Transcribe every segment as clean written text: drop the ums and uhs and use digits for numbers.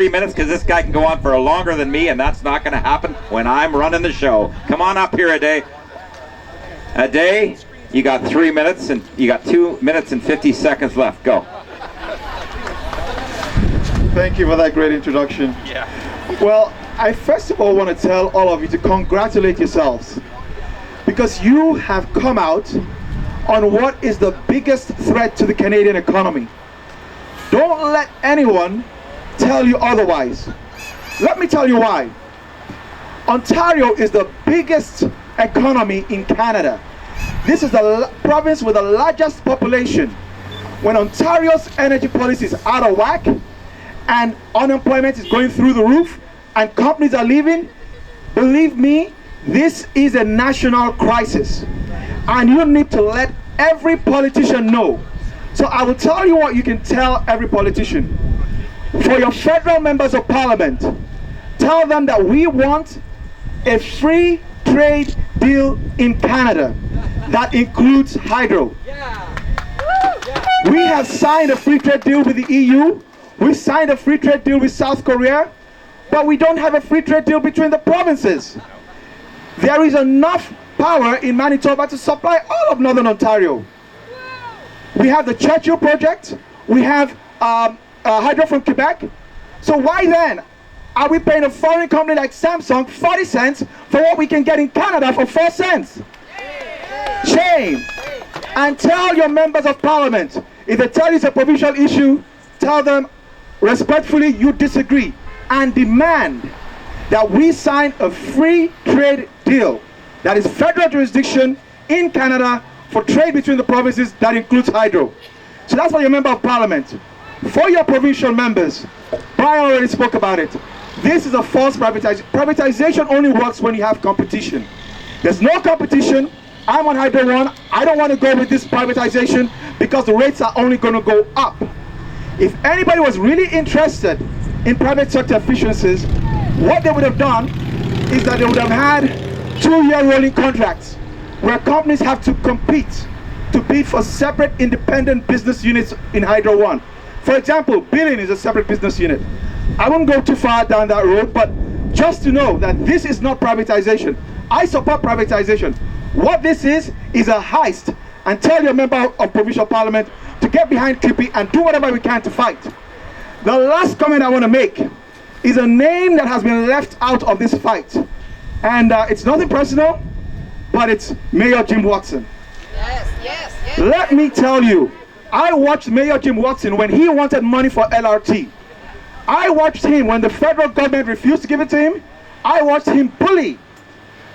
minutes because this guy can go on for longer than me, and that's not going to happen when I'm running the show. Come on up here, Ade. Ade, you got 3 minutes, and you got 2 minutes and 50 seconds left. Go. Thank you for that great introduction. Yeah. Well, I first of all want to tell all of you to congratulate yourselves, because you have come out on what is the biggest threat to the Canadian economy. Don't let anyone tell you otherwise. Let me tell you why. Ontario is the biggest economy in Canada. This is the province with the largest population. When Ontario's energy policy is out of whack and unemployment is going through the roof and companies are leaving, believe me, this is a national crisis, and you need to let every politician know. So I will tell you what you can tell every politician. For your federal members of parliament, tell them that we want a free trade deal in Canada that includes hydro. We have signed a free trade deal with the EU. We signed a free trade deal with South Korea, but we don't have a free trade deal between the provinces. There is enough power in Manitoba to supply all of Northern Ontario. We have the Churchill project. We have hydro from Quebec. So why then are we paying a foreign company like Samsung 40 cents for what we can get in Canada for 4 cents? Shame. And tell your members of parliament, if they tell you it's a provincial issue, tell them respectfully you disagree, and demand that we sign a free trade deal that is federal jurisdiction in Canada for trade between the provinces that includes hydro. So that's for your member of parliament. For your provincial members, Brian already spoke about it. This is a false privatization. Privatization only works when you have competition. There's no competition. I'm on Hydro One. I don't want to go with this privatization because the rates are only going to go up. If anybody was really interested in private sector efficiencies, what they would have done is that they would have had 2-year rolling contracts where companies have to compete to bid for separate independent business units in Hydro One. For example, billing is a separate business unit. I won't go too far down that road, but just to know that this is not privatization. I support privatization. What this is a heist, and tell your member of provincial parliament to get behind Kippy and do whatever we can to fight. The last comment I want to make is a name that has been left out of this fight. And it's nothing personal, but it's Mayor Jim Watson. Yes. Let me tell you, I watched Mayor Jim Watson when he wanted money for LRT. I watched him when the federal government refused to give it to him. I watched him bully.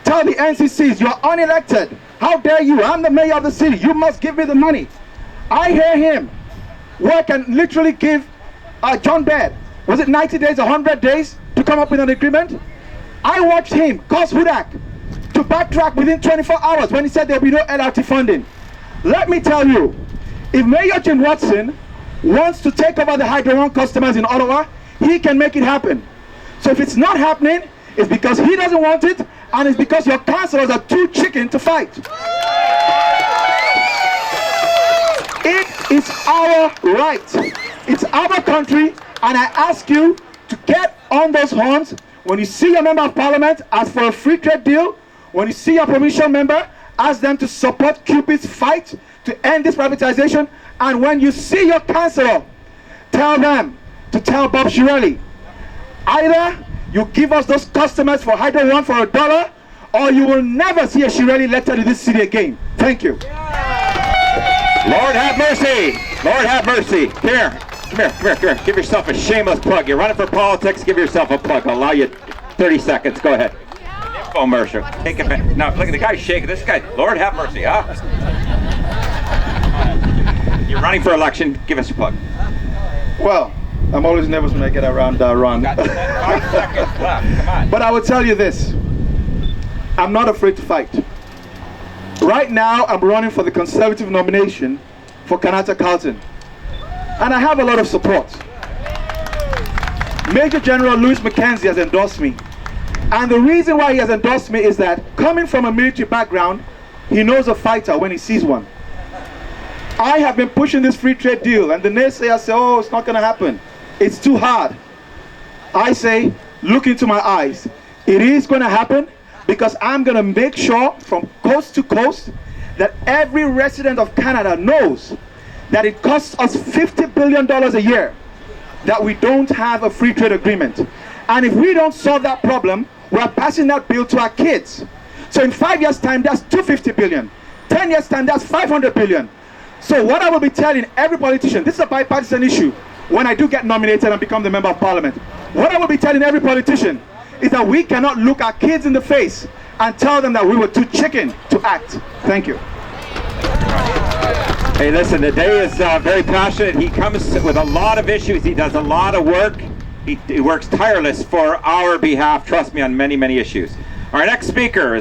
Tell the NCCs, you're unelected. How dare you? I'm the mayor of the city. You must give me the money. I hear him work and literally give John Baird, was it 90 days, 100 days to come up with an agreement? I watched him cause Hudak to backtrack within 24 hours when he said there will be no LRT funding. Let me tell you, if Mayor Jim Watson wants to take over the Hydro One customers in Ottawa, he can make it happen. So if it's not happening, it's because he doesn't want it, and it's because your councillors are too chicken to fight. It is our right. It's our country, and I ask you to get on those horns. When you see your member of parliament, ask for a free trade deal. When you see your provincial member, ask them to support Cupid's fight to end this privatization. And when you see your councillor, tell them to tell Bob Chairelli, either you give us those customers for Hydro One for $1, or you will never see a Chairelli elected in this city again. Thank you. Lord have mercy. Lord have mercy. Here. Come here. Give yourself a shameless plug. You're running for politics. Give yourself a plug. I'll allow you 30 seconds. Go ahead. Infomercial. Take it back. No, look at the guy shaking. This guy. Lord have mercy, huh? You're running for election. Give us a plug. Well, I'm always nervous when I get around run. Got 5 seconds left. Come on. But I will tell you this. I'm not afraid to fight. Right now, I'm running for the Conservative nomination for Kanata Carlton. And I have a lot of support. Major General Louis Mackenzie has endorsed me. And the reason why he has endorsed me is that, coming from a military background, he knows a fighter when he sees one. I have been pushing this free trade deal, and the naysayers say, oh, it's not going to happen. It's too hard. I say, look into my eyes. It is going to happen, because I'm going to make sure from coast to coast that every resident of Canada knows that it costs us $50 billion a year that we don't have a free trade agreement. And if we don't solve that problem, we're passing that bill to our kids. So in 5 years' time, that's $250 billion. 10 years' time, that's $500 billion. So what I will be telling every politician, this is a bipartisan issue, when I do get nominated and become the member of parliament, what I will be telling every politician is that we cannot look our kids in the face and tell them that we were too chicken to act. Thank you. Hey, listen, the day is very passionate. He comes with a lot of issues. He does a lot of work. He works tireless for our behalf, trust me, on many, many issues. Our next speaker